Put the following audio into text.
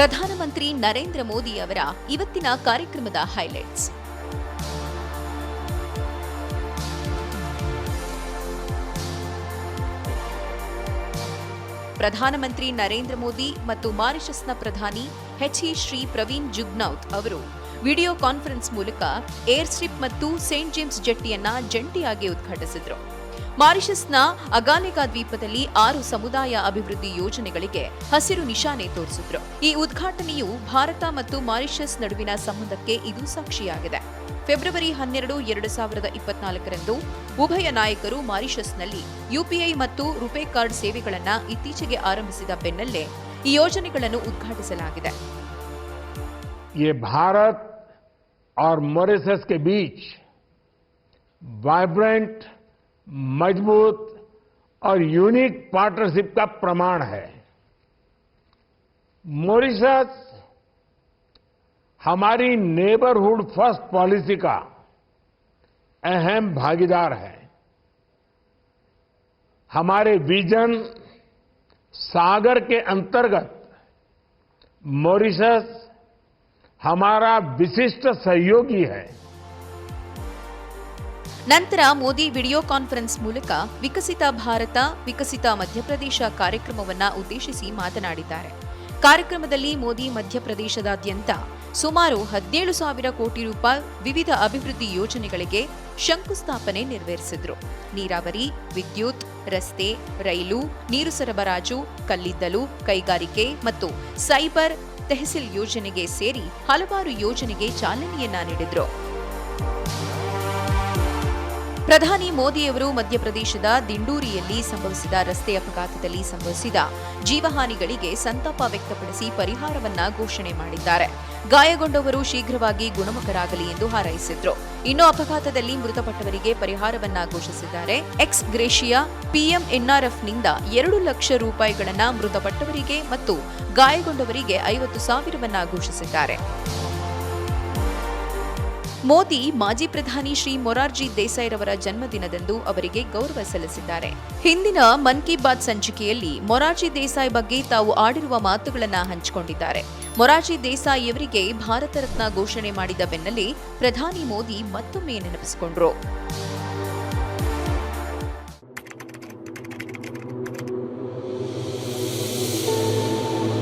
ಪ್ರಧಾನಮಂತ್ರಿ ನರೇಂದ್ರ ಮೋದಿ ಅವರ ಇವತ್ತಿನ ಕಾರ್ಯಕ್ರಮದ ಹೈಲೈಟ್ಸ್. ಪ್ರಧಾನಮಂತ್ರಿ ನರೇಂದ್ರ ಮೋದಿ ಮತ್ತು ಮಾರಿಷಸ್ನ ಪ್ರಧಾನಿ ಶ್ರೀ ಪ್ರವೀಣ್ ಜುಗ್ನೌತ್ ಅವರು ವಿಡಿಯೋ ಕಾನ್ಫರೆನ್ಸ್ ಮೂಲಕ ಏರ್ ಸ್ಟ್ರಿಪ್ ಮತ್ತು ಸೇಂಟ್ ಜೇಮ್ಸ್ ಜೆಟ್ಟಿಯನ್ನ ಜಂಟಿಯಾಗಿ ಉದ್ಘಾಟಿಸಿದರು. ಮಾರಿಷಸ್ನ ಅಗಾನೆಗಾ ದ್ವೀಪದಲ್ಲಿ 6 ಸಮುದಾಯ ಅಭಿವೃದ್ಧಿ ಯೋಜನೆಗಳಿಗೆ ಹಸಿರು ನಿಶಾನೆ ತೋರಿಸಿದ್ರು. ಈ ಉದ್ಘಾಟನೆಯು ಭಾರತ ಮತ್ತು ಮಾರಿಷಸ್ ನಡುವಿನ ಸಂಬಂಧಕ್ಕೆ ಇದು ಸಾಕ್ಷಿಯಾಗಿದೆ. ಫೆಬ್ರವರಿ 12, 2024ರಂದು ಉಭಯ ನಾಯಕರು ಮಾರಿಷಸ್ನಲ್ಲಿ ಯುಪಿಐ ಮತ್ತು ರುಪೇ ಕಾರ್ಡ್ ಸೇವೆಗಳನ್ನು ಇತ್ತೀಚೆಗೆ ಆರಂಭಿಸಿದ ಬೆನ್ನಲ್ಲೇ ಈ ಯೋಜನೆಗಳನ್ನು ಉದ್ಘಾಟಿಸಲಾಗಿದೆ. ये भारत और मॉरिशस के बीच वाइब्रेंट, मजबूत और यूनिक पार्टनरशिप का प्रमाण है. मॉरिशस हमारी नेबरहुड फर्स्ट पॉलिसी का अहम भागीदार है. हमारे विजन सागर के अंतर्गत मॉरिशस हमारा विशिष्ट सहयोगी है. ನಂತರ ಮೋದಿ ವಿಡಿಯೋ ಕಾನ್ಫರೆನ್ಸ್ ಮೂಲಕ ವಿಕಸಿತ ಭಾರತ ವಿಕಸಿತ ಮಧ್ಯಪ್ರದೇಶ ಕಾರ್ಯಕ್ರಮವನ್ನು ಉದ್ದೇಶಿಸಿ ಮಾತನಾಡಿದ್ದಾರೆ. ಕಾರ್ಯಕ್ರಮದಲ್ಲಿ ಮೋದಿ ಮಧ್ಯಪ್ರದೇಶದಾದ್ಯಂತ ಸುಮಾರು 17,000 ಕೋಟಿ ರೂಪಾಯಿ ವಿವಿಧ ಅಭಿವೃದ್ಧಿ ಯೋಜನೆಗಳಿಗೆ ಶಂಕುಸ್ಥಾಪನೆ ನೆರವೇರಿಸಿದ್ರು. ನೀರಾವರಿ, ವಿದ್ಯುತ್, ರಸ್ತೆ, ರೈಲು, ನೀರು ಸರಬರಾಜು, ಕಲ್ಲಿದ್ದಲು, ಕೈಗಾರಿಕೆ ಮತ್ತು ಸೈಬರ್ ತೆಹಸಿಲ್ ಯೋಜನೆಗೆ ಸೇರಿ ಹಲವಾರು ಯೋಜನೆಗೆ ಚಾಲನೆಯನ್ನ ನೀಡಿದ್ರು. ಪ್ರಧಾನಿ ಮೋದಿಯವರು ಮಧ್ಯಪ್ರದೇಶದ ದಿಂಡೂರಿಯಲ್ಲಿ ಸಂಭವಿಸಿದ ರಸ್ತೆ ಅಪಘಾತದಲ್ಲಿ ಸಂಭವಿಸಿದ ಜೀವಹಾನಿಗಳಿಗೆ ಸಂತಾಪ ವ್ಯಕ್ತಪಡಿಸಿ ಪರಿಹಾರವನ್ನ ಘೋಷಣೆ ಮಾಡಿದ್ದಾರೆ. ಗಾಯಗೊಂಡವರು ಶೀಘ್ರವಾಗಿ ಗುಣಮುಖರಾಗಲಿ ಎಂದು ಹಾರೈಸಿದ್ರು. ಇನ್ನು ಅಪಘಾತದಲ್ಲಿ ಮೃತಪಟ್ಟವರಿಗೆ ಪರಿಹಾರವನ್ನ ಘೋಷಿಸಿದ್ದಾರೆ. ಎಕ್ಸ್ ಗ್ರೇಷಿಯಾ PMNRFನಿಂದ 2 ಲಕ್ಷ ರೂಪಾಯಿಗಳನ್ನ ಮೃತಪಟ್ಟವರಿಗೆ ಮತ್ತು ಗಾಯಗೊಂಡವರಿಗೆ 50,000ವನ್ನ ಘೋಷಿಸಿದ್ದಾರೆ. ಮೋದಿ ಮಾಜಿ ಪ್ರಧಾನಿ ಶ್ರೀ ಮೊರಾರ್ಜಿ ದೇಸಾಯಿರವರ ಜನ್ಮದಿನದಂದು ಅವರಿಗೆ ಗೌರವ ಸಲ್ಲಿಸಿದ್ದಾರೆ. ಹಿಂದಿನ ಮನ್ ಕಿ ಬಾತ್ ಸಂಚಿಕೆಯಲ್ಲಿ ಮೊರಾರ್ಜಿ ದೇಸಾಯಿ ಬಗ್ಗೆ ತಾವು ಆಡಿರುವ ಮಾತುಗಳನ್ನು ಹಂಚಿಕೊಂಡಿದ್ದಾರೆ. ಮೊರಾರ್ಜಿ ದೇಸಾಯಿಯವರಿಗೆ ಭಾರತ ರತ್ನ ಘೋಷಣೆ ಮಾಡಿದ ಬೆನ್ನಲ್ಲೇ ಪ್ರಧಾನಿ ಮೋದಿ ಮತ್ತೊಮ್ಮೆ ನೆನಪಿಸಿಕೊಂಡರು.